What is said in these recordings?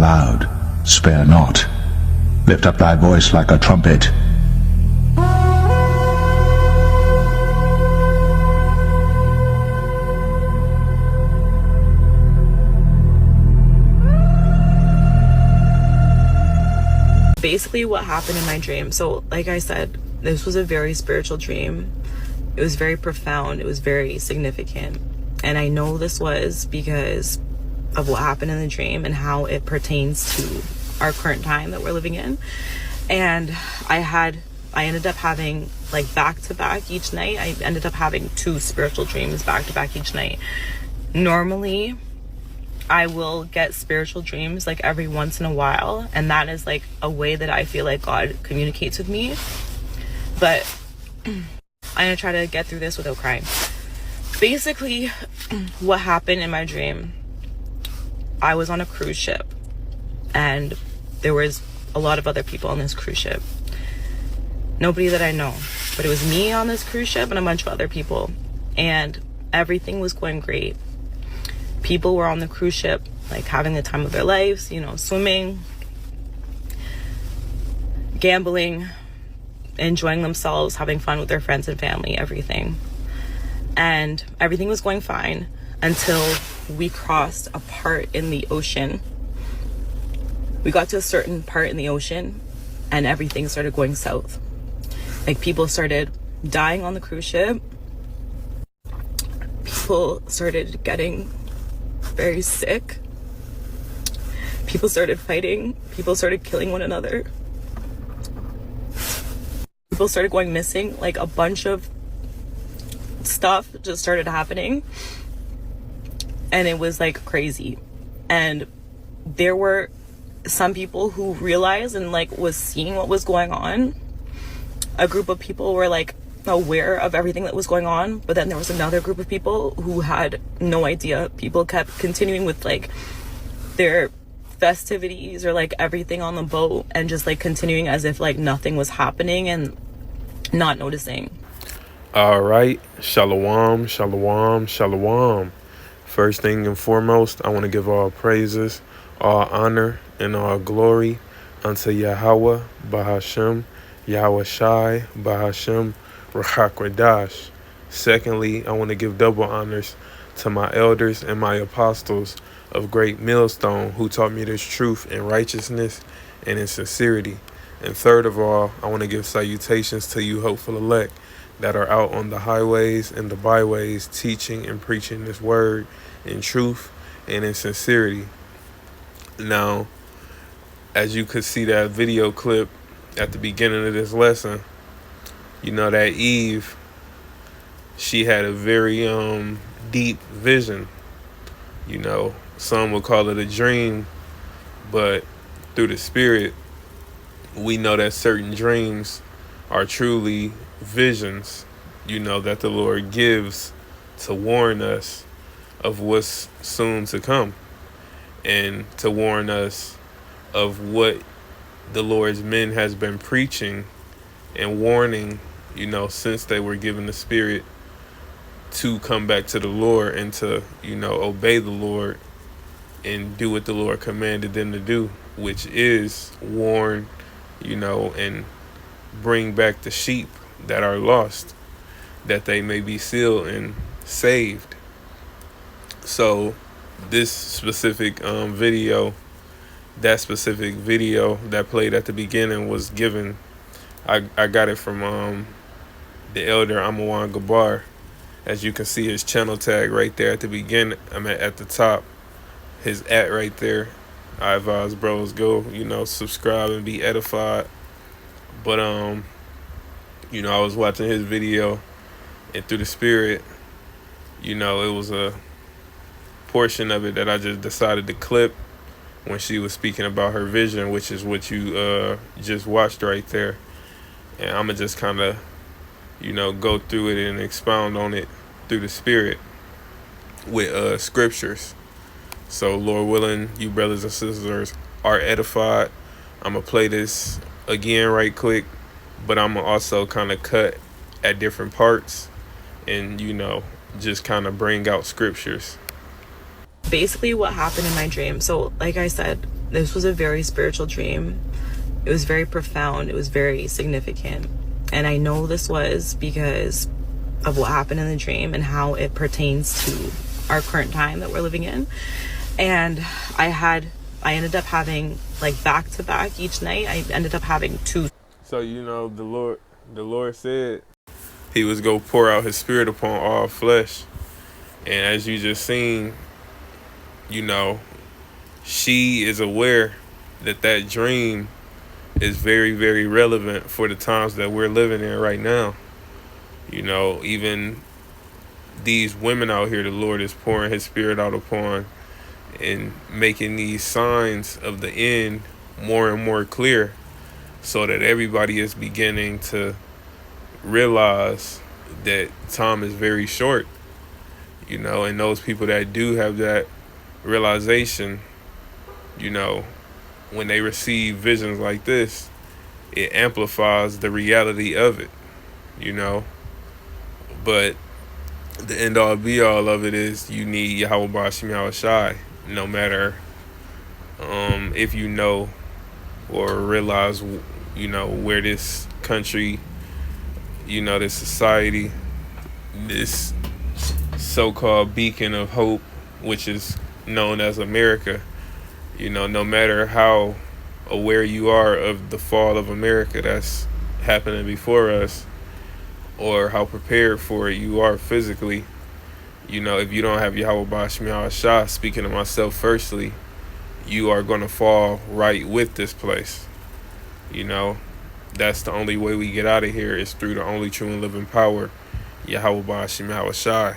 loud, spare not. Lift up thy voice like a trumpet. Basically what happened in my dream, so like I said, this was a very spiritual dream. It was very profound. It was very significant. And I know this was because of what happened in the dream and how it pertains to our current time that we're living in. And I ended up having, like, back to back each night. I ended up having 2 spiritual dreams back to back each night. Normally I will get spiritual dreams like every once in a while, and that is like a way that I feel like God communicates with me. But I'm gonna try to get through this without crying. Basically, what happened in my dream, I was on a cruise ship and there was a lot of other people on this cruise ship. Nobody that I know, but it was me on this cruise ship and a bunch of other people, and everything was going great. People were on the cruise ship, like, having the time of their lives, you know, swimming, gambling, enjoying themselves, having fun with their friends and family, everything. And everything was going fine until we crossed a part in the ocean. We got to a certain part in the ocean and everything started going south. Like, people started dying on the cruise ship. People started getting very sick. People started fighting. People started killing one another. People started going missing. Like, a bunch of stuff just started happening. And it was like crazy. And there were some people who realized and like was seeing what was going on. A group of people were like aware of everything that was going on, but then there was another group of people who had no idea. People kept continuing with like their festivities or like everything on the boat and just like continuing as if like nothing was happening and not noticing. All right, shalom, shalom, shalom. First thing and foremost, I want to give all praises, all honor, and all glory unto Yahweh, Bahashem, Yahweh Shai, Bahashem, Rahakwadash. Secondly, I want to give double honors to my elders and my apostles of great millstone who taught me this truth in righteousness and in sincerity. And third of all, I want to give salutations to you hopeful elect that are out on the highways and the byways teaching and preaching this word in truth and in sincerity. Now, as you could see that video clip at the beginning of this lesson, you know that Eve, she had a very deep vision. You know, some would call it a dream, but through the spirit, we know that certain dreams are truly visions, you know, that the Lord gives to warn us of what's soon to come and to warn us of what the Lord's men has been preaching and warning, you know, since they were given the spirit to come back to the Lord and to, you know, obey the Lord and do what the Lord commanded them to do, which is warn, you know, and bring back the sheep that are lost, that they may be sealed and saved. So this specific video that played at the beginning was given, I got it from the elder Amawan Gabar. As you can see his channel tag right there at the beginning, at the top, his @ right there. I advise bros, go, you know, subscribe and be edified. But you know, I was watching his video, and through the spirit, you know, it was a portion of it that I just decided to clip when she was speaking about her vision, which is what you just watched right there. And I'm gonna just kind of, you know, go through it and expound on it through the spirit with scriptures. So Lord willing, you brothers and sisters are edified. I'm gonna play this again right quick, but I'm gonna also kind of cut at different parts and, you know, just kind of bring out scriptures. Basically what happened in my dream, so like I said, This was a very spiritual dream. It was very profound. It was very significant. And I know this was because of what happened in the dream and how it pertains to our current time that we're living in. And I ended up having, like, back to back each night, I ended up having two. So, the Lord said he was going to pour out his spirit upon all flesh. And as you just seen, she is aware that dream is very, very relevant for the times that we're living in right now. Even these women out here, the Lord is pouring his spirit out upon and making these signs of the end more and more clear, so that everybody is beginning to realize that time is very short, and those people that do have that realization, when they receive visions like this, it amplifies the reality of it, but the end all be all of it is you need Yahweh Ba'Shem Yahweh Shai, no matter if you know or realize where this country, this society, this so-called beacon of hope, which is known as America, no matter how aware you are of the fall of America that's happening before us, or how prepared for it you are physically, if you don't have Yahweh Ba'Shem Yahweh Shah, speaking to myself firstly, you are going to fall right with this place. That's the only way we get out of here, is through the only true and living power, Yahweh Ba'Shem Yahweh Shai.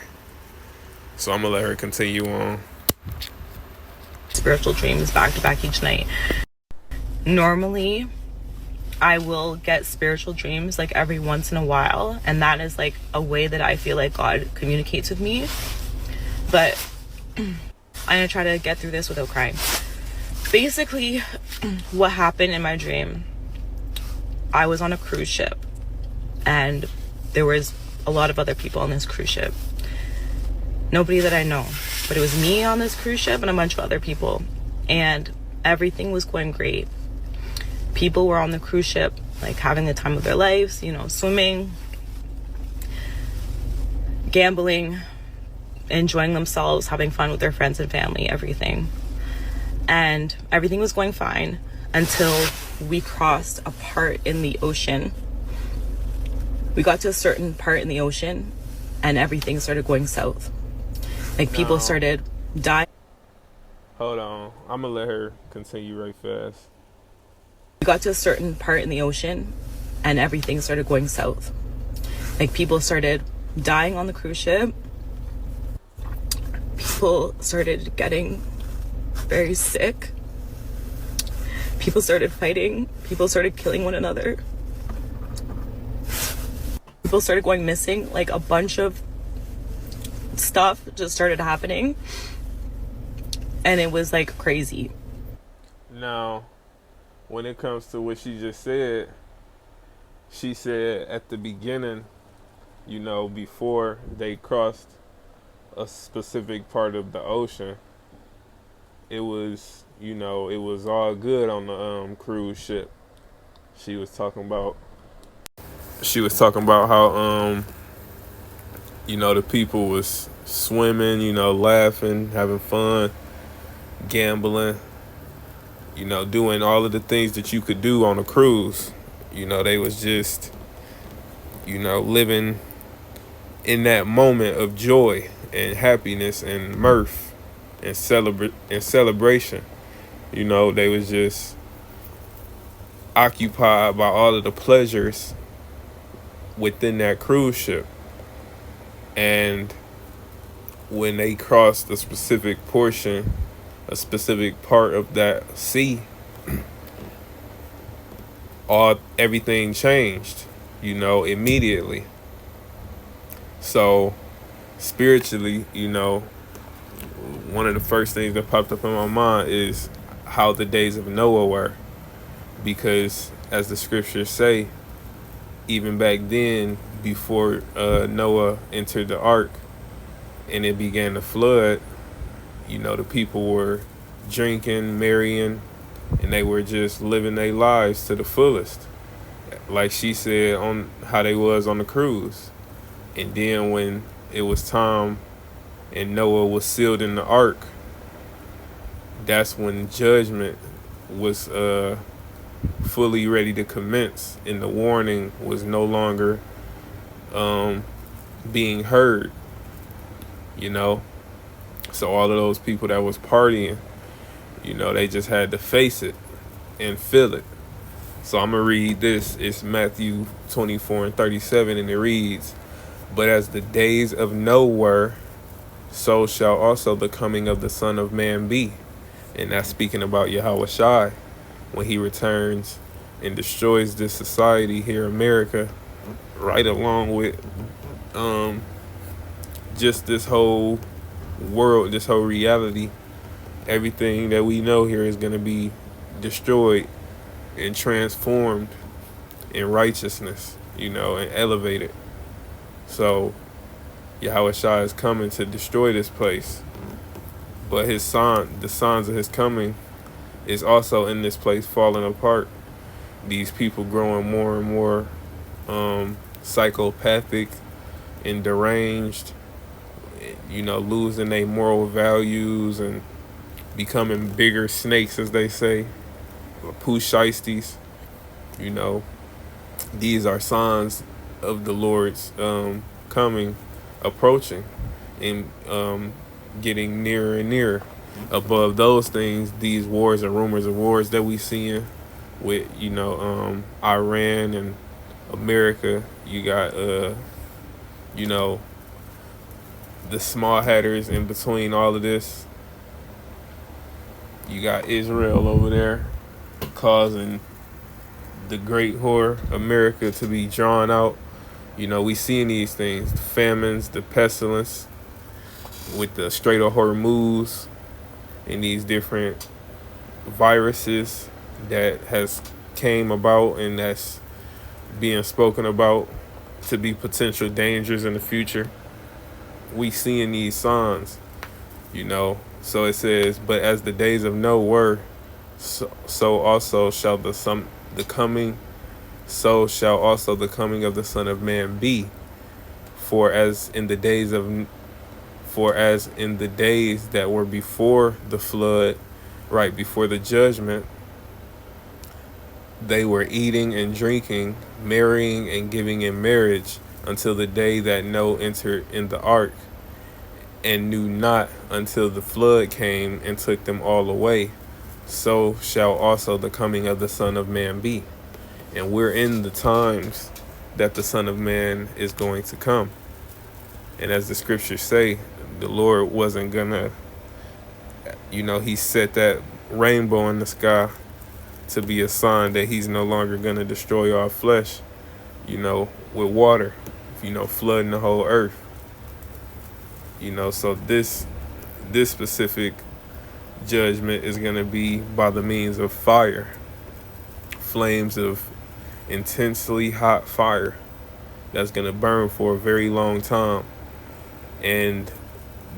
So I'm going to let her continue on. Spiritual dreams back to back each night. Normally, I will get spiritual dreams like every once in a while, and that is like a way that I feel like God communicates with me. But I'm gonna try to get through this without crying. Basically, what happened in my dream, I was on a cruise ship, and there was a lot of other people on this cruise ship. Nobody that I know, but it was me on this cruise ship and a bunch of other people, and everything was going great. People were on the cruise ship, like, having the time of their lives, swimming, gambling, enjoying themselves, having fun with their friends and family, everything. And everything was going fine until we crossed a part in the ocean. We got to a certain part in the ocean and everything started going south. Like, people started dying. Hold on. I'm going to let her continue right fast. We got to a certain part in the ocean and everything started going south. Like, people started dying on the cruise ship. People started getting very sick. People started fighting. People started killing one another. People started going missing. Like, a bunch of stuff just started happening. And it was like crazy. Now, when it comes to what she just said, she said at the beginning, before they crossed a specific part of the ocean, it was, it was all good on the cruise ship. She was talking about how, the people was swimming, laughing, having fun, gambling, doing all of the things that you could do on a cruise. They was just, living in that moment of joy and happiness and mirth and celebration. They was just occupied by all of the pleasures within that cruise ship. And when they crossed a specific portion, a specific part of that sea, everything changed, immediately. So spiritually, one of the first things that popped up in my mind is how the days of Noah were. Because as the scriptures say, even back then, before Noah entered the ark and it began to flood, the people were drinking, marrying, and they were just living their lives to the fullest, like she said on how they was on the cruise. And then when it was time and Noah was sealed in the ark, that's when judgment was fully ready to commence, and the warning was no longer being heard, you know. So all of those people that was partying, you know, they just had to face it and feel it. So I'm gonna read this. It's Matthew 24:37, and it reads, "But as the days of Noah were, so shall also the coming of the Son of Man be." And that's speaking about Yahweh Shai when he returns and destroys this society here in America, right along with just this whole world, this whole reality. Everything that we know here is going to be destroyed and transformed in righteousness, you know, and elevated. So Yahweh Shai is coming to destroy this place, but his son, the signs of his coming, is also in this place falling apart. These people growing more and more psychopathic and deranged, you know, losing their moral values and becoming bigger snakes, as they say, pushistes. You know, these are signs of the Lord's coming, approaching, and getting nearer and nearer. Above those things, these wars and rumors of wars that we seeing with, you know, Iran and America. You got, you know, the small hatters in between all of this. You got Israel over there causing the great whore America to be drawn out. You know, we seeing these things, the famines, the pestilence with the Strait of Hormuz, and these different viruses that has came about and that's being spoken about to be potential dangers in the future. We seeing these signs, you know. So it says, "But as the days of Noah were, so also shall the coming, so shall also the coming of the Son of Man be. For as in the days that were before the flood, right before the judgment, they were eating and drinking, marrying and giving in marriage, until the day that Noah entered in the ark, and knew not until the flood came and took them all away. So shall also the coming of the Son of Man be." And we're in the times that the Son of Man is going to come. And as the scriptures say, the Lord wasn't gonna, you know, he set that rainbow in the sky to be a sign that he's no longer gonna destroy our flesh, you know, with water, you know, flooding the whole earth. You know, so this specific judgment is gonna be by the means of fire, flames of intensely hot fire that's gonna burn for a very long time. And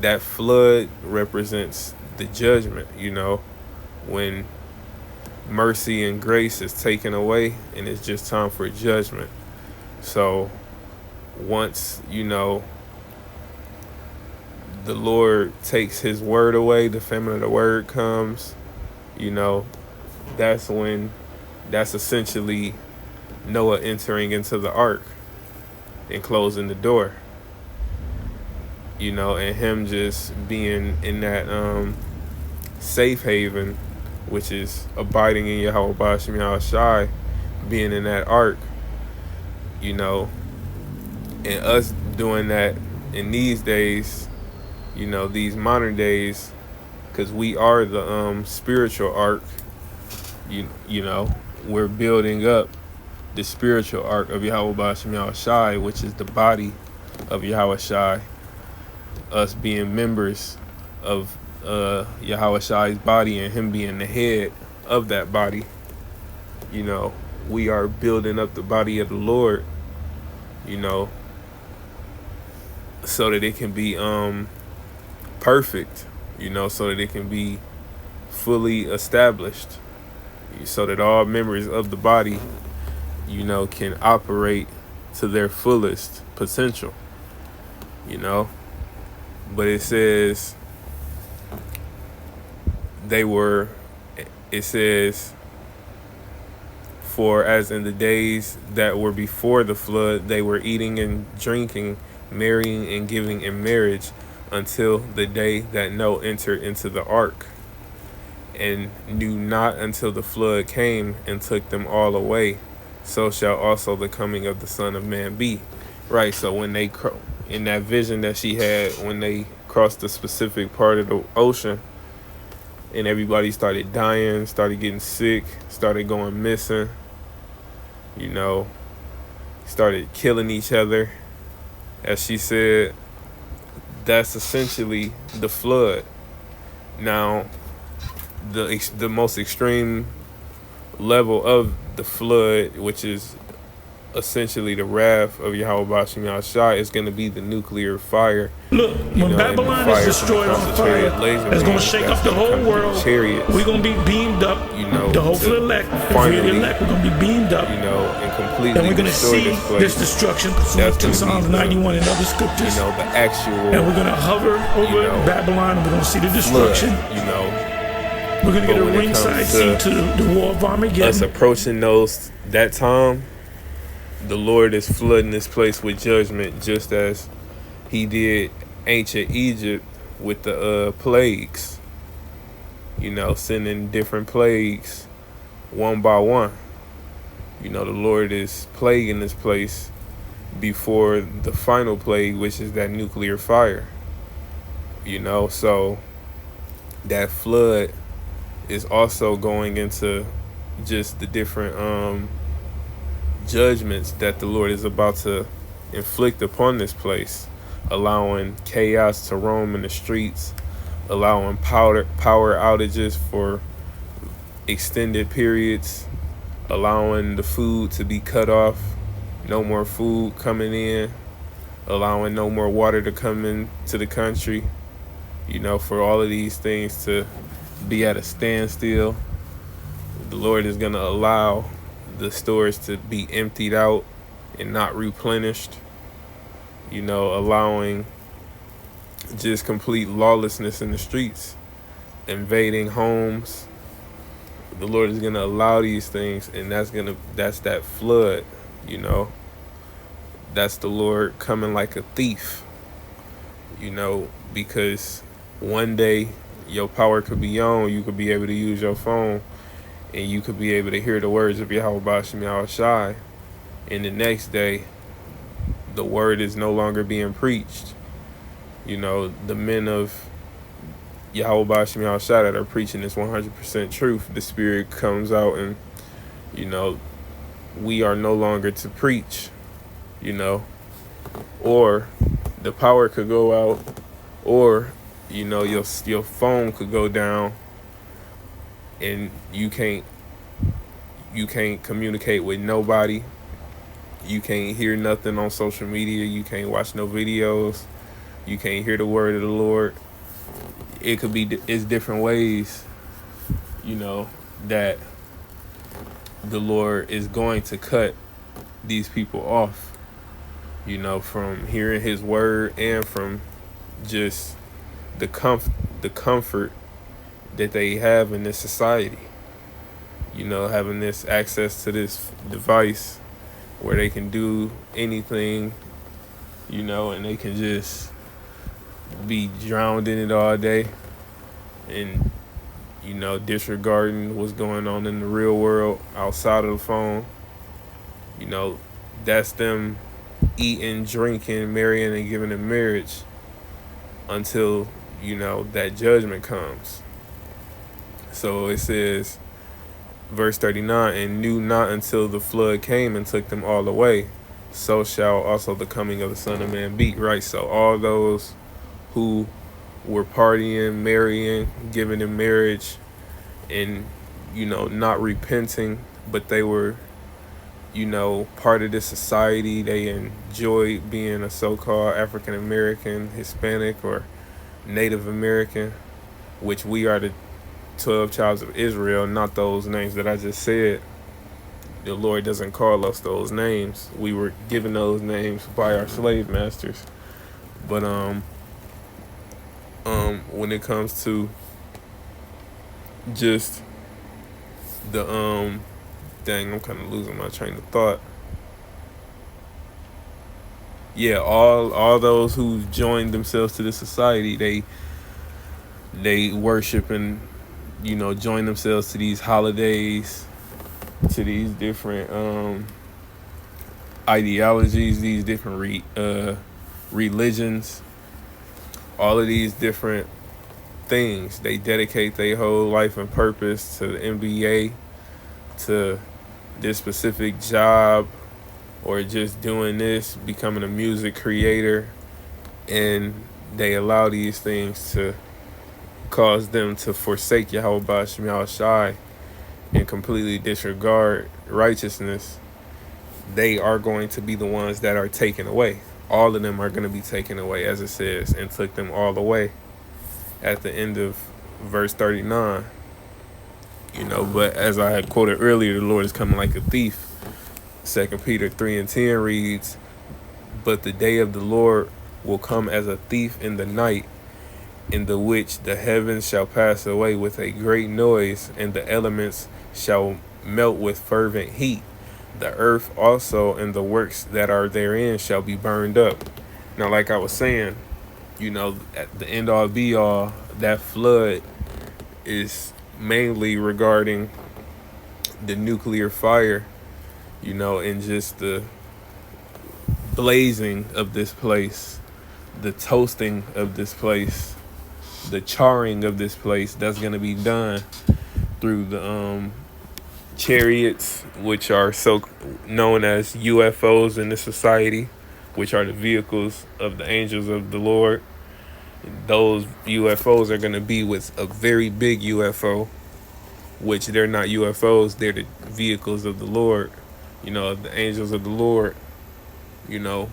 that flood represents the judgment, you know, when mercy and grace is taken away and it's just time for judgment. So once, you know, the Lord takes his word away, the famine of the word comes, you know, that's essentially Noah entering into the ark and closing the door. You know, and him just being in that safe haven, which is abiding in Yahweh Ba'ashem Yahweh Shai, being in that ark, you know, and us doing that in these days, you know, these modern days, because we are the spiritual ark, you know, we're building up the spiritual ark of Yahweh Ba'ashem Yahweh Shai, which is the body of Yahweh Shai. Us being members of Yahweh Shai's body and him being the head of that body, you know, we are building up the body of the Lord, you know, so that it can be perfect, you know, so that it can be fully established, so that all members of the body, can operate to their fullest potential, you know. But it says it says, for as in the days that were before the flood, they were eating and drinking, marrying and giving in marriage, until the day that Noah entered into the ark, and knew not until the flood came and took them all away. So shall also the coming of the Son of Man be. Right, so when they, in that vision that she had, when they crossed the specific part of the ocean, and everybody started dying, started getting sick, started going missing, started killing each other, as she said, that's essentially the flood. Now, the most extreme level of the flood, which is essentially the wrath of Yahweh Bashim Yahushua, is going to be the nuclear fire. Look, when Babylon is destroyed on fire, it's going to shake up the whole world. We're going to be beamed up. The hopeful elect, if we're the elect, we're going to be beamed up. And completely and we're going to see this destruction pursuant to Psalms 91 and other scriptures. The actual. And we're going to hover over Babylon, and we're going to see the destruction. Flood, we're going to get a ringside seat to the war of Armageddon. Us approaching that time, the Lord is flooding this place with judgment, just as he did ancient Egypt with the plagues. Sending different plagues one by one. The Lord is plaguing this place before the final plague, which is that nuclear fire. So that flood is also going into just the different judgments that the Lord is about to inflict upon this place, allowing chaos to roam in the streets, allowing power outages for extended periods, allowing the food to be cut off, no more food coming in, allowing no more water to come into the country, for all of these things to be at a standstill. The Lord is going to allow the stores to be emptied out and not replenished, allowing just complete lawlessness in the streets, invading homes. The Lord is going to allow these things, and that's that flood, that's the Lord coming like a thief, because one day your power could be on, you could be able to use your phone, and you could be able to hear the words of Yahweh Bashim Yahushai, and the next day the word is no longer being preached. The men of Yahweh Bashim Yahushua that are preaching this 100% truth, the Spirit comes out and, we are no longer to preach, or the power could go out, or, your phone could go down and you can't communicate with nobody. You can't hear nothing on social media. You can't watch no videos. You can't hear the word of the Lord. It's different ways, that the Lord is going to cut these people off, from hearing his word and from just the comfort that they have in this society, having this access to this device where they can do anything, and they can just be drowned in it all day and, disregarding what's going on in the real world outside of the phone. That's them eating, drinking, marrying, and giving in marriage until, that judgment comes. So it says, verse 39, and knew not until the flood came and took them all away. So shall also the coming of the Son of Man be. Right, so all those who were partying, marrying, giving in marriage, and, not repenting, but they were, part of this society. They enjoyed being a so-called African American, Hispanic, or Native American, which we are 12 tribes of Israel, not those names that I just said. The Lord doesn't call us those names. We were given those names by our slave masters. But when it comes to just the dang, I'm kind of losing my train of thought. Yeah, all those who joined themselves to this society, they worship and, you know, join themselves to these holidays, to these different ideologies, these different religions, all of these different things. They dedicate their whole life and purpose to the NBA, to this specific job, or just doing this, becoming a music creator, and they allow these things to cause them to forsake Yahweh Ba'ashem Yahushai and completely disregard righteousness. They are going to be the ones that are taken away. All of them are going to be taken away, as it says, and took them all away at the end of verse 39. You know, but as I had quoted earlier, the Lord is coming like a thief. 2 Peter 3:10 reads, "But the day of the Lord will come as a thief in the night, in the which the heavens shall pass away with a great noise, and the elements shall melt with fervent heat. The earth also and the works that are therein shall be burned up." Now, like I was saying, you know, at the end all be all, that flood is mainly regarding the nuclear fire, you know, and just the blazing of this place, the toasting of this place, the charring of this place that's going to be done through the chariots, which are so known as UFOs in this society, which are the vehicles of the angels of the Lord. Those UFOs are going to be with a very big UFO, which they're not UFOs, they're the vehicles of the Lord, you know, the angels of the Lord. You know,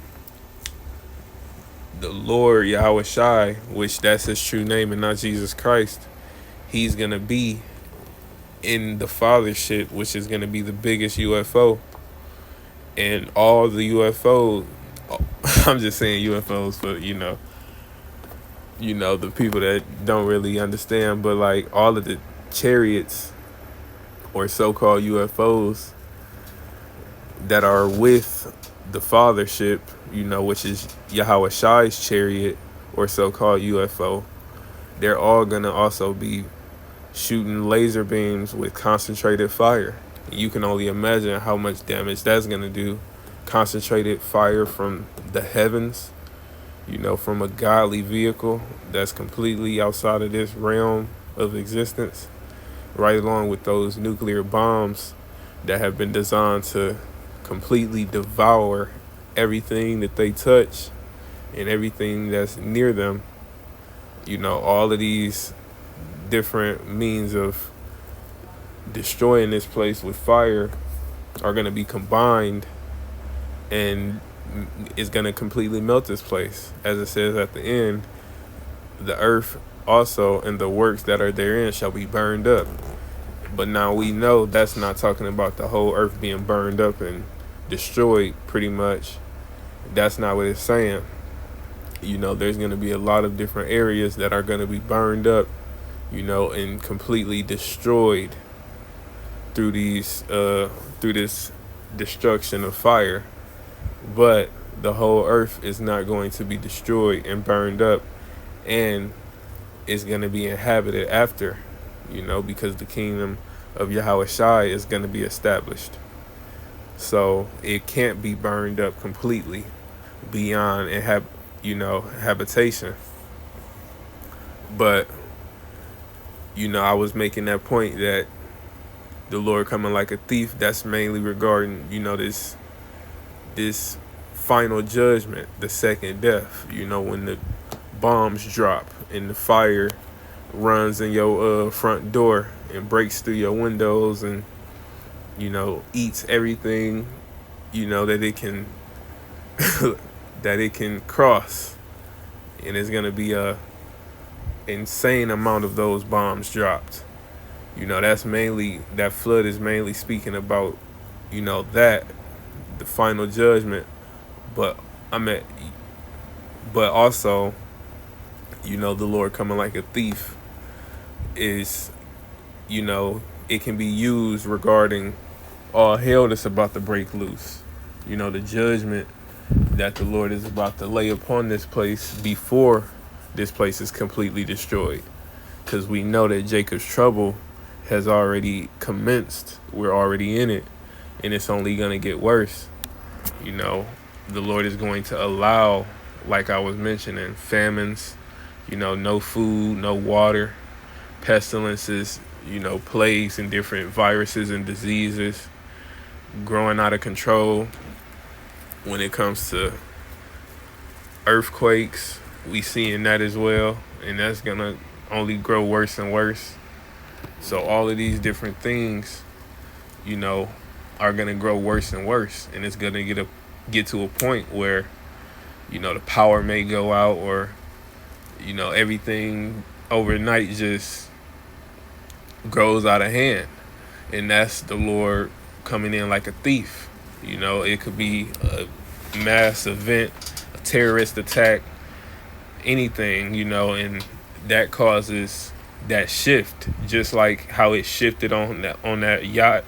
the Lord Yahweh Shai, which that's his true name and not Jesus Christ, he's going to be in the fathership, which is going to be the biggest UFO. And all the UFO, I'm just saying UFOs for, you know, the people that don't really understand, but like all of the chariots or so-called UFOs that are with the fathership, you know, which is Yahweh Shai's chariot or so-called UFO, they're all going to also be shooting laser beams with concentrated fire. You can only imagine how much damage that's going to do. Concentrated fire from the heavens, you know, from a godly vehicle that's completely outside of this realm of existence, right along with those nuclear bombs that have been designed to completely devour everything that they touch and everything that's near them. You know, all of these different means of destroying this place with fire are going to be combined, and is going to completely melt this place. As it says at the end, the earth also and the works that are therein shall be burned up. But now we know that's not talking about the whole earth being burned up and destroyed, pretty much. That's not what it's saying. You know, there's going to be a lot of different areas that are going to be burned up, you know, and completely destroyed through this destruction of fire. But the whole earth is not going to be destroyed and burned up, and it's going to be inhabited after, you know, because the kingdom of Yahweh Shai is going to be established. So it can't be burned up completely beyond habitation. But, you know, I was making that point that the Lord coming like a thief, that's mainly regarding, you know, this final judgment, the second death, you know, when the bombs drop and the fire runs in your front door and breaks through your windows and, you know, eats everything, you know, that it can that it can cross. And it's going to be a insane amount of those bombs dropped. That flood is mainly speaking about, that the final judgment. But I mean, but also, the Lord coming like a thief is, it can be used regarding all hell that's about to break loose. The judgment that the Lord is about to lay upon this place before this place is completely destroyed. Because we know that Jacob's trouble has already commenced. We're already in it, and it's only going to get worse. The Lord is going to allow, like I was mentioning, famines, no food, no water, pestilences, plagues and different viruses and diseases growing out of control. When it comes to earthquakes, we seeing that as well, and that's gonna only grow worse and worse. So all of these different things, are gonna grow worse and worse, and it's gonna get to a point where, the power may go out, or everything overnight just grows out of hand, and that's the Lord coming in like a thief. It could be a mass event, a terrorist attack, anything, and that causes that shift, just like how it shifted on that yacht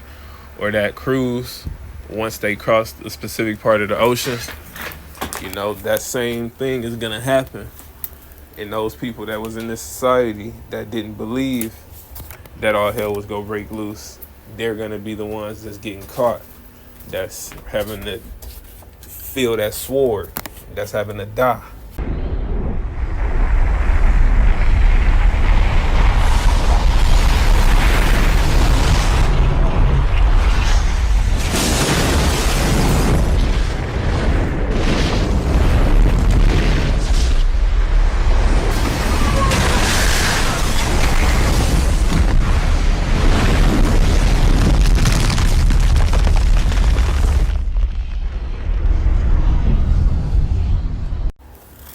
or that cruise once they crossed a specific part of the ocean. That same thing is gonna happen. And those people that was in this society that didn't believe that all hell was gonna break loose, they're gonna be the ones that's getting caught, that's having to feel that sword, that's having to die.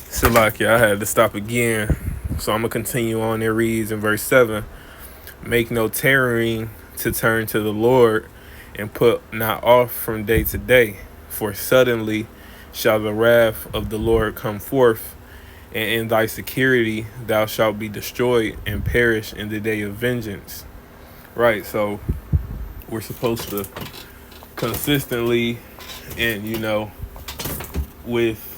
Salakia, I had to stop again. So I'm going to continue on. It reads in verse 7, make no tarrying to turn to the Lord, and put not off from day to day. For suddenly shall the wrath of the Lord come forth, and in thy security thou shalt be destroyed and perish in the day of vengeance. Right, so we're supposed to consistently and, with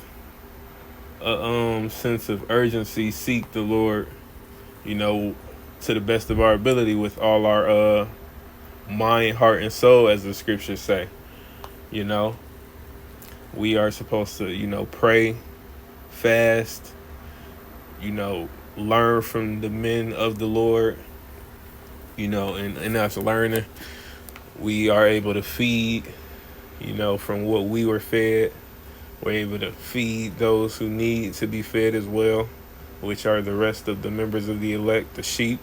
a sense of urgency, seek the Lord, to the best of our ability with all our mind, heart, and soul, as the scriptures say. We are supposed to, pray, fast, learn from the men of the Lord, and us learning, we are able to feed, from what we were fed. We're able to feed those who need to be fed as well, which are the rest of the members of the elect, the sheep,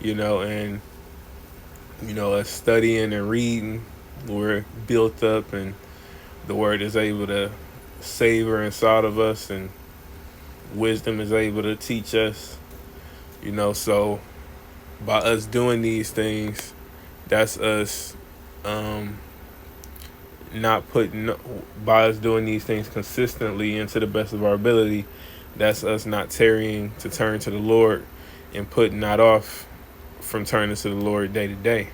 and, us studying and reading, we're built up, and the word is able to savor inside of us, and wisdom is able to teach us, so by us doing these things, that's us, by us doing these things consistently and to the best of our ability, that's us not tarrying to turn to the Lord and putting not off from turning to the Lord day to day,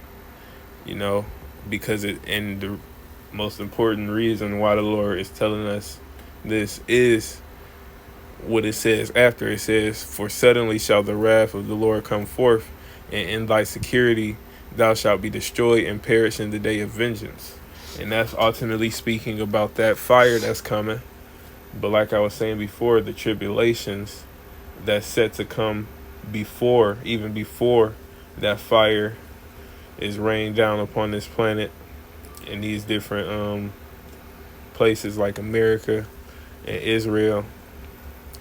because and the most important reason why the Lord is telling us this is what it says after. It says, for suddenly shall the wrath of the Lord come forth, and in thy security thou shalt be destroyed and perish in the day of vengeance. And that's ultimately speaking about that fire that's coming. But like I was saying before, the tribulations that's set to come even before that fire is rained down upon this planet in these different places like America and Israel.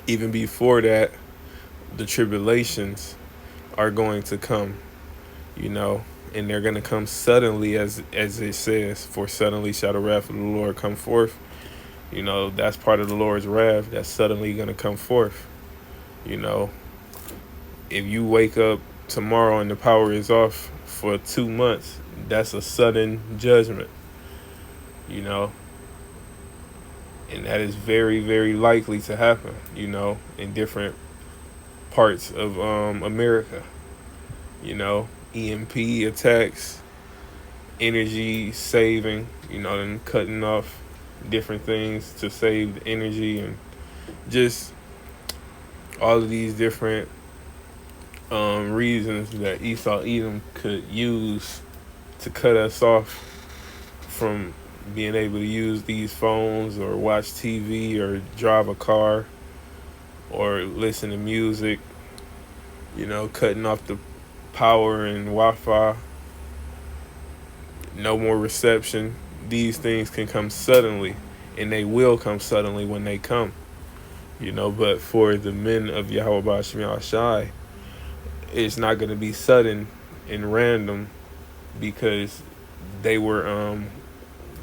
Even before that, the tribulations are going to come, and they're going to come suddenly, as it says, for suddenly shall the wrath of the Lord come forth. That's part of the Lord's wrath that's suddenly going to come forth. If you wake up tomorrow and the power is off for 2 months, that's a sudden judgment, you know, and that is very, very likely to happen, you know, in different parts of America, you know, EMP attacks, energy saving, you know, and cutting off different things to save the energy, and just all of these different reasons that Esau Edom could use to cut us off from being able to use these phones or watch TV or drive a car or listen to music, you know, cutting off the power and Wi-Fi, no more reception. These things can come suddenly, and they will come suddenly when they come, you know, but for the men of Yahweh Ba'ashem Yahushai, it's not going to be sudden and random, because they were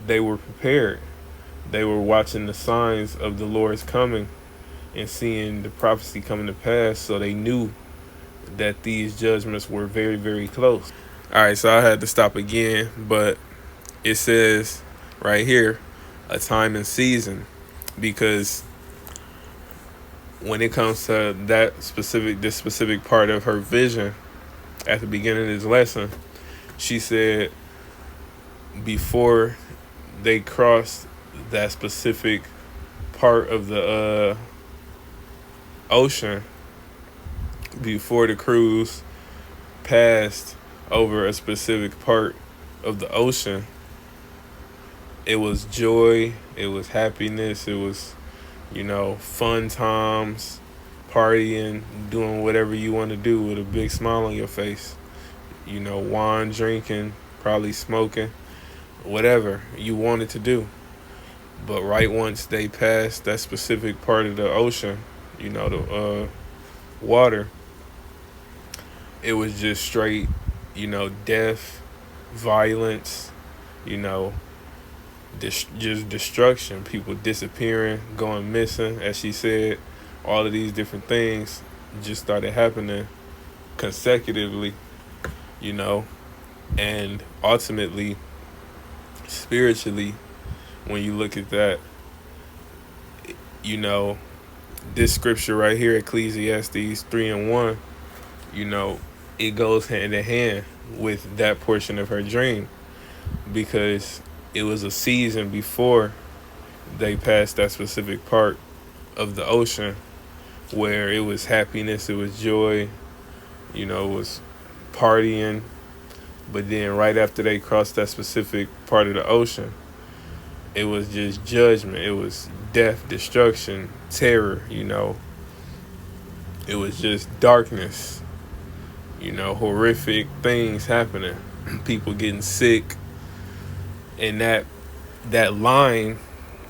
prepared. They were watching the signs of the Lord's coming and seeing the prophecy coming to pass, so they knew that these judgments were very, very close. All right, so I had to stop again, but it says right here, a time and season, because when it comes to this specific part of her vision at the beginning of this lesson, she said before they crossed that specific part of the ocean, before the cruise passed over a specific part of the ocean, it was joy, it was happiness, it was, you know, fun times, partying, doing whatever you want to do with a big smile on your face. You know, wine drinking, probably smoking, whatever you wanted to do. But right once they passed that specific part of the ocean, you know, the water, it was just straight, you know, death, violence, you know, just destruction, people disappearing, going missing, as she said. All of these different things just started happening consecutively, you know, and ultimately, spiritually, when you look at that, you know, this scripture right here, Ecclesiastes 3:1, you know, it goes hand in hand with that portion of her dream, because it was a season before they passed that specific part of the ocean where it was happiness, it was joy, you know, it was partying. But then right after they crossed that specific part of the ocean, it was just judgment. It was death, destruction, terror, you know. It was just darkness, you know, horrific things happening, people getting sick. And that line,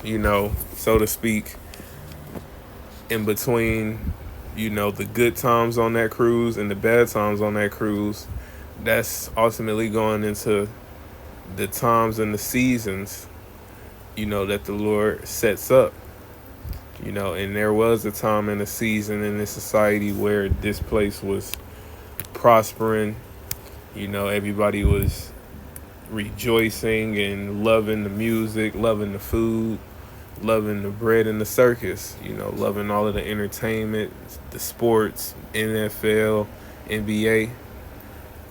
you know, so to speak, in between, you know, the good times on that cruise and the bad times on that cruise, that's ultimately going into the times and the seasons, you know, that the Lord sets up, you know. And there was a time and a season in this society where this place was prospering, you know, everybody was rejoicing and loving the music, loving the food, loving the bread and the circus, you know, loving all of the entertainment, the sports, NFL, NBA,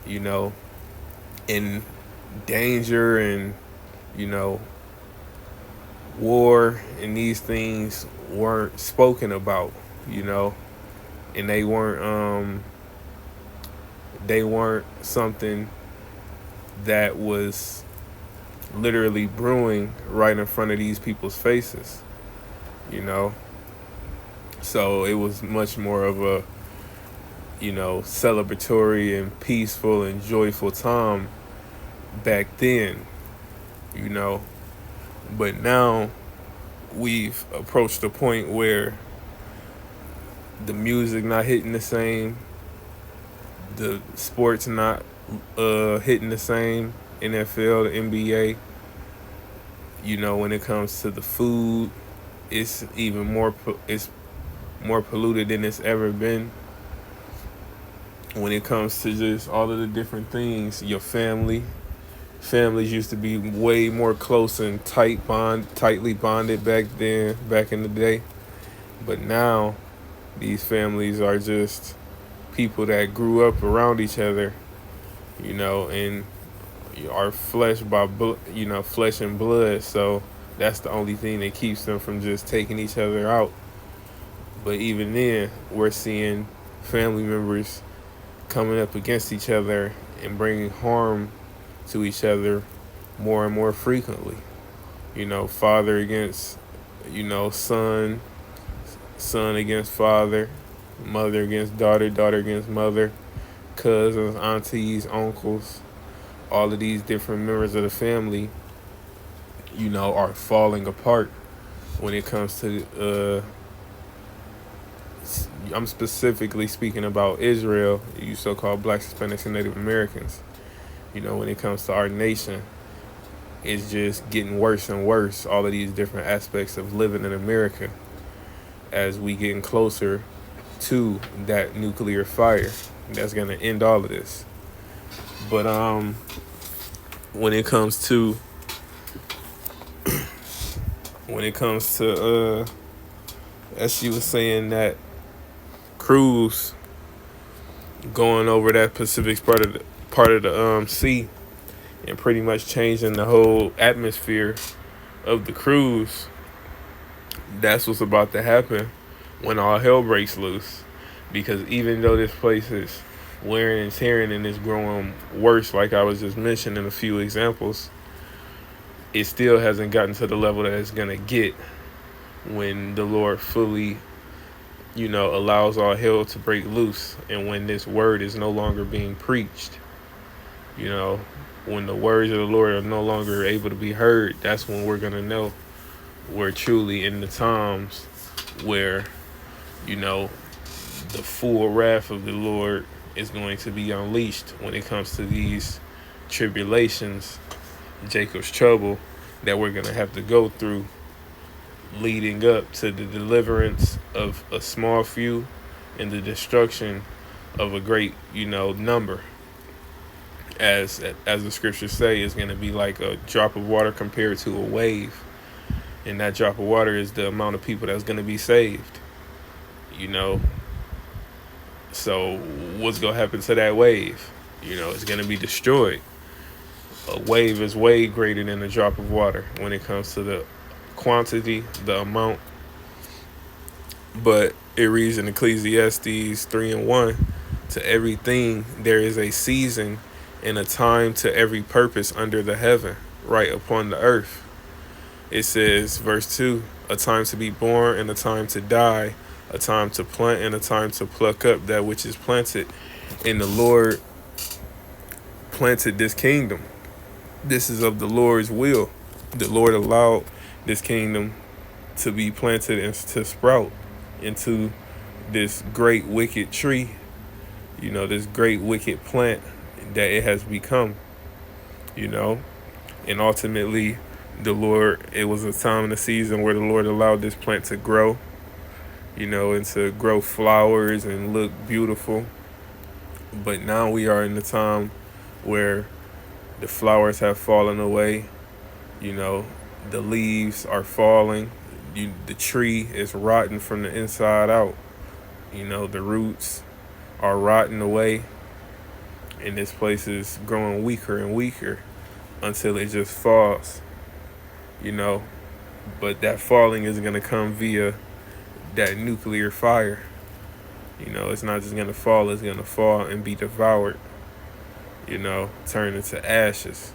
you know, in danger and, you know, war and these things weren't spoken about, you know, and they weren't something that was literally brewing right in front of these people's faces, you know. So it was much more of a, you know, celebratory and peaceful and joyful time back then, you know. But now we've approached a point where the music not hitting the same, the sports not hitting the same, NFL, the NBA. You know, when it comes to the food, it's even more, it's more polluted than it's ever been. when it comes to just all of the different things, your families used to be way more close and tightly bonded back then, back in the day. But now, these families are just people that grew up around each other, and are flesh and blood. So that's the only thing that keeps them from just taking each other out. But even then, we're seeing family members coming up against each other and bringing harm to each other more and more frequently. Father against, son, son against father, mother against daughter, daughter against mother, cousins, aunties, uncles, all of these different members of the family, are falling apart when it comes to, I'm specifically speaking about Israel, you so-called Blacks, Hispanics, and Native Americans. When it comes to our nation, it's just getting worse and worse, all of these different aspects of living in America as we getting closer to that nuclear fire that's going to end all of this. But when it comes to as she was saying, that cruise going over that Pacific part of the sea and pretty much changing the whole atmosphere of the cruise, that's what's about to happen when all hell breaks loose. Because even though this place is wearing and tearing and is growing worse, like I was just mentioning a few examples, it still hasn't gotten to the level that it's gonna get when the Lord fully, allows all hell to break loose, and when this word is no longer being preached. When the words of the Lord are no longer able to be heard, that's when we're gonna know we're truly in the times where, the full wrath of the Lord is going to be unleashed when it comes to these tribulations, Jacob's trouble, that we're going to have to go through leading up to the deliverance of a small few and the destruction of a great, number. As the scriptures say, is going to be like a drop of water compared to a wave. And that drop of water is the amount of people that's going to be saved. So what's going to happen to that wave? It's going to be destroyed. A wave is way greater than a drop of water when it comes to the quantity, the amount. But it reads in Ecclesiastes 3:1, to everything there is a season and a time to every purpose under the heaven, right upon the earth. It says, verse 2, a time to be born and a time to die, a time to plant and a time to pluck up that which is planted. And the Lord planted this kingdom. This is of the Lord's will. The Lord allowed this kingdom to be planted and to sprout into this great wicked tree, this great wicked plant that it has become, and ultimately it was a time in the season where the Lord allowed this plant to grow, and to grow flowers and look beautiful. But now we are in the time where the flowers have fallen away, the leaves are falling, the tree is rotting from the inside out, the roots are rotting away, and this place is growing weaker and weaker until it just falls, but that falling is going to come via that nuclear fire. It's not just going to fall, it's going to fall and be devoured, turn into ashes.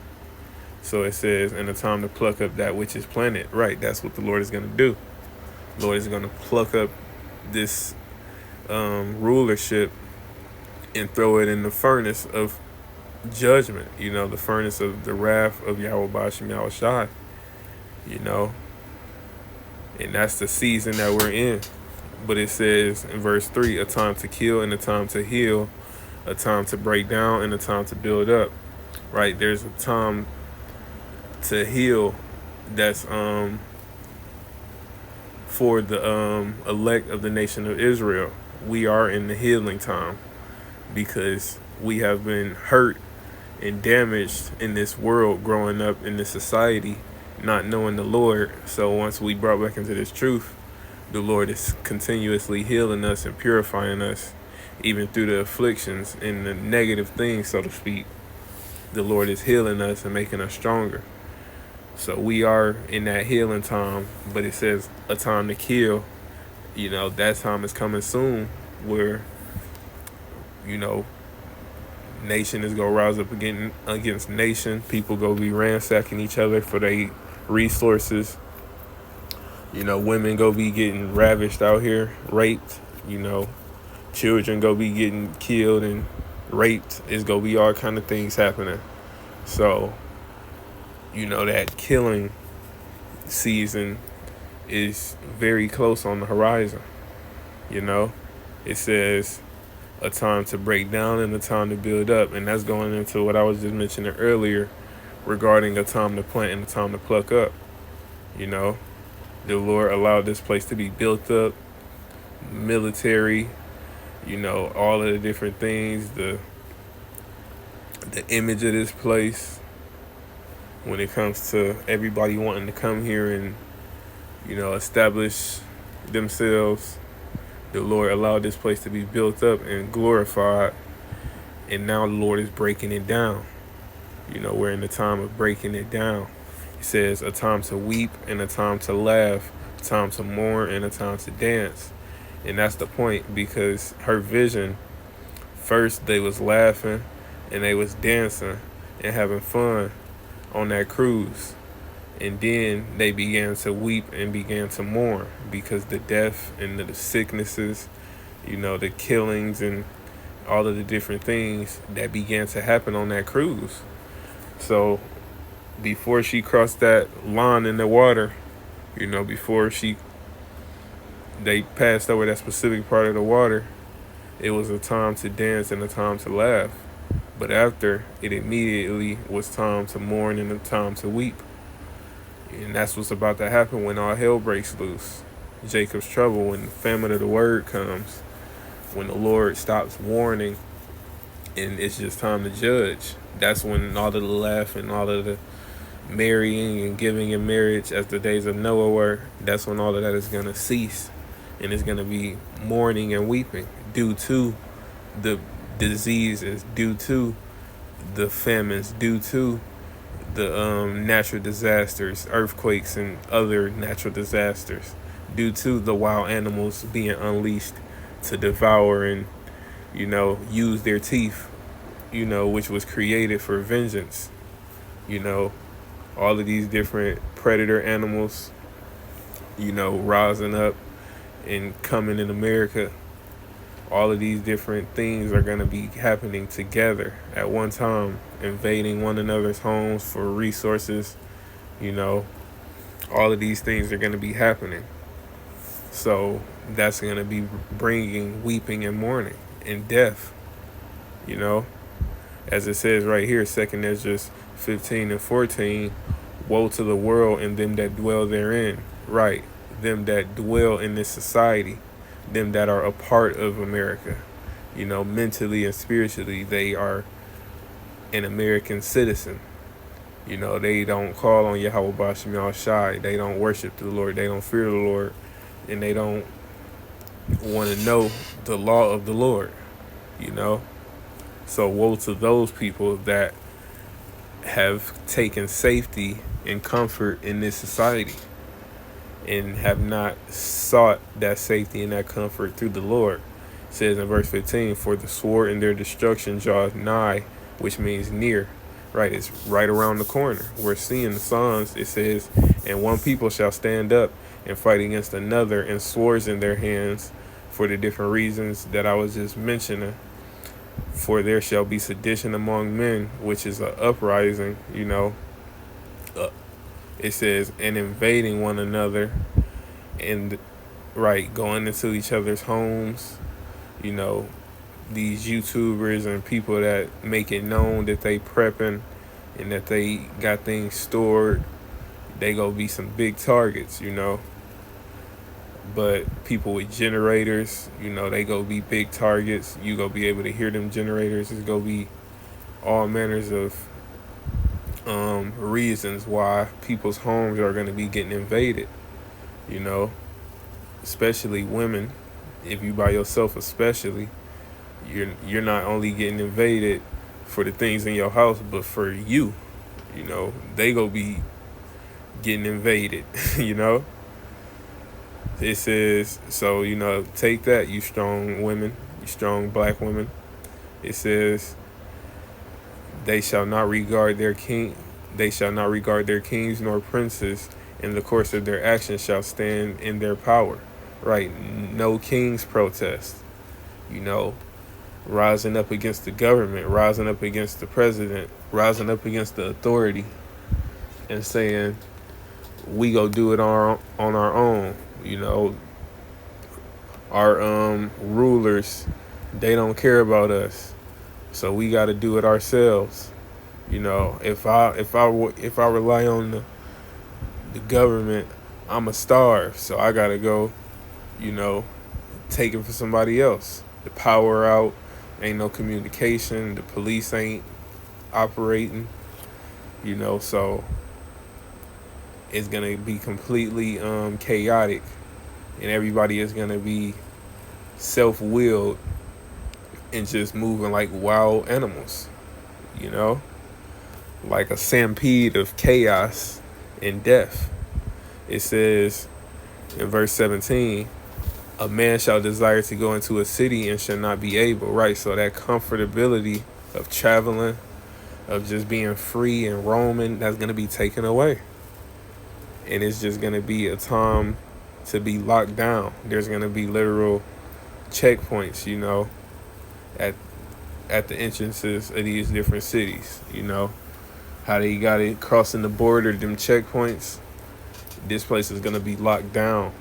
So it says, in a time to pluck up that which is planted. Right, that's what the Lord is going to do. The Lord is going to pluck up this rulership and throw it in the furnace of judgment, the furnace of the wrath of Yahweh Ba'ashem Yahushai, and that's the season that we're in. But it says in verse 3, a time to kill and a time to heal, a time to break down and a time to build up. Right, there's a time to heal that's for the elect of the nation of Israel. We are in the healing time. because we have been hurt and damaged in this world growing up in this society, not knowing the Lord. So once we brought back into this truth, the Lord is continuously healing us and purifying us, even through the afflictions and the negative things, so to speak. The Lord is healing us and making us stronger. So we are in that healing time, but it says a time to kill. That time is coming soon where, nation is going to rise up against nation. People go be ransacking each other for their resources. Women go be getting ravished out here, raped. Children go be getting killed and raped. It's going to be all kind of things happening. So, that killing season is very close on the horizon. It says a time to break down and a time to build up. And that's going into what I was just mentioning earlier regarding a time to plant and a time to pluck up. The Lord allowed this place to be built up, military, all of the different things, the image of this place when it comes to everybody wanting to come here and, establish themselves. The Lord allowed this place to be built up and glorified, and now the Lord is breaking it down. We're in the time of breaking it down. It says a time to weep and a time to laugh, a time to mourn and a time to dance. And that's the point, because her vision, first they was laughing and they was dancing and having fun on that cruise. And then they began to weep and began to mourn because the death and the sicknesses, the killings and all of the different things that began to happen on that cruise. So before she crossed that line in the water, before they passed over that specific part of the water, it was a time to dance and a time to laugh. But after, it immediately was time to mourn and a time to weep. And that's what's about to happen when all hell breaks loose. Jacob's trouble, when the famine of the word comes, when the Lord stops warning and it's just time to judge. That's when all of the laughing, all of the marrying and giving in marriage as the days of Noah were, that's when all of that is going to cease. And it's going to be mourning and weeping due to the diseases, due to the famines, due to the natural disasters, earthquakes and other natural disasters, due to the wild animals being unleashed to devour and, use their teeth, which was created for vengeance. All of these different predator animals, rising up and coming in America. All of these different things are going to be happening together at one time, invading one another's homes for resources. All of these things are going to be happening. So that's going to be bringing weeping and mourning and death. As it says right here, 2 Ezra 15 and 14, woe to the world and them that dwell therein. Right, them that dwell in this society. Them that are a part of America, mentally and spiritually, they are an American citizen. They don't call on Yahweh Bashem Yahushai. They don't worship the Lord. They don't fear the Lord. And they don't want to know the law of the Lord, So woe to those people that have taken safety and comfort in this society and have not sought that safety and that comfort through the Lord. It says in verse 15, for the sword in their destruction draws nigh, which means near. Right, it's right around the corner. We're seeing the Psalms. It says, and one people shall stand up and fight against another, and swords in their hands, for the different reasons that I was just mentioning. For there shall be sedition among men, which is an uprising, It says, and invading one another and, going into each other's homes. These YouTubers and people that make it known that they prepping and that they got things stored, they gonna be some big targets, But people with generators, they go be big targets. You go be able to hear them generators. It's go be all manners of reasons why people's homes are going to be getting invaded. You know, especially women. If you by yourself, especially, you're not only getting invaded for the things in your house, but for you. They go be getting invaded. you know. It says, so, take that, you strong women, you strong black women. It says, they shall not regard their kings nor princes, and the course of their actions shall stand in their power. Right? No kings protest. Rising up against the government, rising up against the president, rising up against the authority, and saying, we go do it on our own. Our rulers, they don't care about us, so we got to do it ourselves. If I rely on the government, I'ma starve, so I gotta go, take it for somebody else. The power out, ain't no communication, the police ain't operating, so it's gonna be completely chaotic, and everybody is gonna be self-willed and just moving like wild animals, like a stampede of chaos and death. It says in verse 17, a man shall desire to go into a city and shall not be able. Right, so that comfortability of traveling, of just being free and roaming, that's gonna be taken away. And it's just going to be a time to be locked down. There's going to be literal checkpoints, at the entrances of these different cities. How they got it crossing the border, them checkpoints. This place is going to be locked down,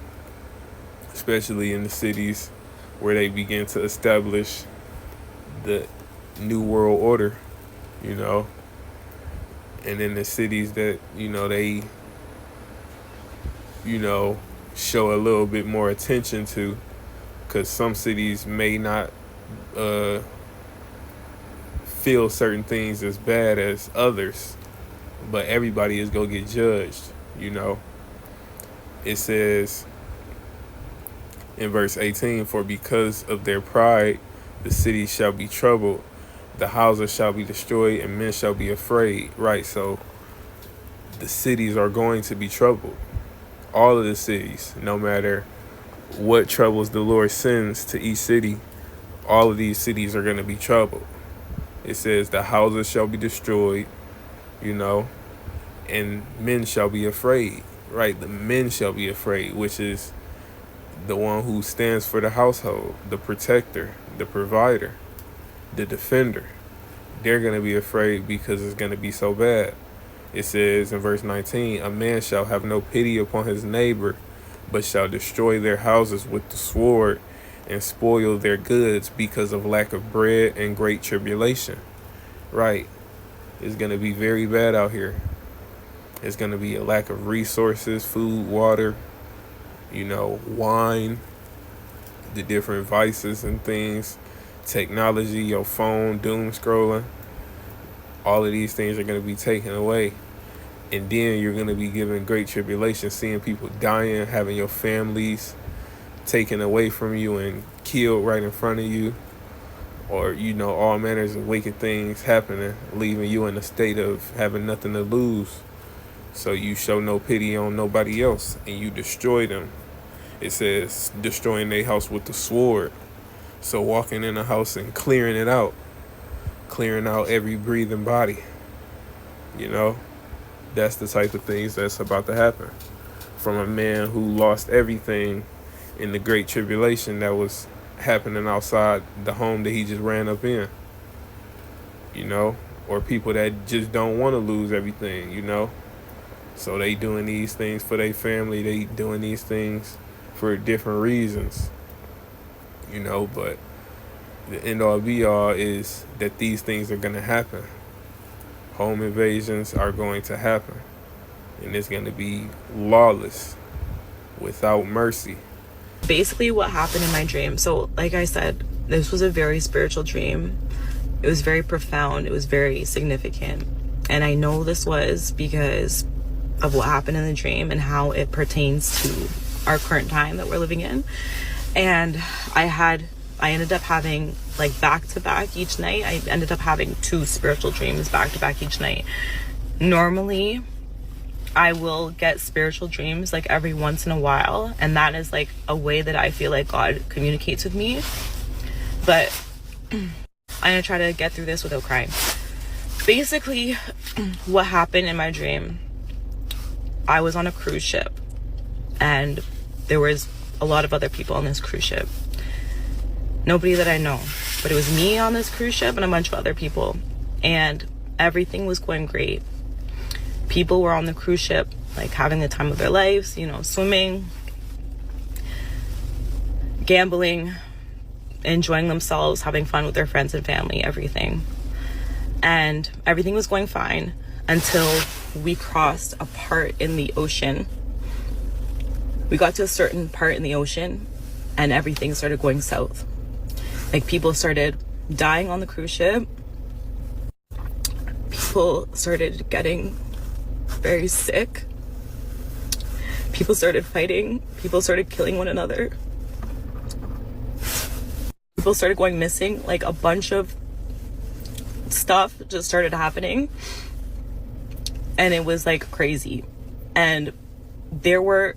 especially in the cities where they begin to establish the New World Order, and in the cities that, they show a little bit more attention to, because some cities may not feel certain things as bad as others, but everybody is going to get judged. It says in verse 18, for because of their pride the city shall be troubled, the houses shall be destroyed, and men shall be afraid. Right, so the cities are going to be troubled. All of the cities, no matter what troubles the Lord sends to each city, all of these cities are going to be troubled. It says the houses shall be destroyed, and men shall be afraid. Right, the men shall be afraid, which is the one who stands for the household, the protector, the provider, the defender. They're going to be afraid because it's going to be so bad. It says in verse 19, a man shall have no pity upon his neighbor, but shall destroy their houses with the sword and spoil their goods because of lack of bread and great tribulation. Right. It's going to be very bad out here. It's going to be a lack of resources, food, water, wine, the different vices and things, technology, your phone, doom scrolling. All of these things are going to be taken away. And then you're going to be given great tribulation, seeing people dying, having your families taken away from you and killed right in front of you. Or, all manners of wicked things happening, leaving you in a state of having nothing to lose. So you show no pity on nobody else and you destroy them. It says destroying their house with the sword. So walking in a house and clearing it out. Clearing out every breathing body. That's the type of things that's about to happen. From a man who lost everything in the great tribulation that was happening outside the home that he just ran up in. Or people that just don't want to lose everything, So they doing these things for their family. They doing these things for different reasons. But the end all be all is that these things are going to happen. Home invasions are going to happen. And it's going to be lawless, without mercy. basically what happened in my dream. So like I said, this was a very spiritual dream. It was very profound. It was very significant. And I know this was because of what happened in the dream and how it pertains to our current time that we're living in. And I ended up having like back to back each night. I ended up having 2 spiritual dreams back to back each night. Normally, I will get spiritual dreams like every once in a while, and that is like a way that I feel like God communicates with me. But I'm gonna try to get through this without crying. Basically, what happened in my dream, I was on a cruise ship, and there was a lot of other people on this cruise ship. Nobody that I know, but it was me on this cruise ship and a bunch of other people, and everything was going great. People were on the cruise ship like having the time of their lives, you know, swimming, gambling, enjoying themselves, having fun with their friends and family, everything. And everything was going fine until we crossed a part in the ocean. We got to a certain part in the ocean and everything started going south. Like, people started dying on the cruise ship. People started getting very sick. People started fighting. People started killing one another. People started going missing. Like, a bunch of stuff just started happening. And it was like crazy. And there were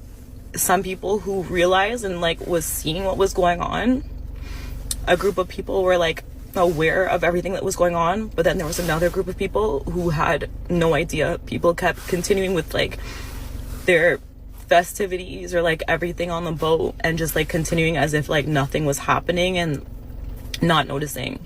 some people who realized and like was seeing what was going on. A group of people were like aware of everything that was going on, but then there was another group of people who had no idea. People kept continuing with like their festivities or like everything on the boat and just like continuing as if like nothing was happening and not noticing.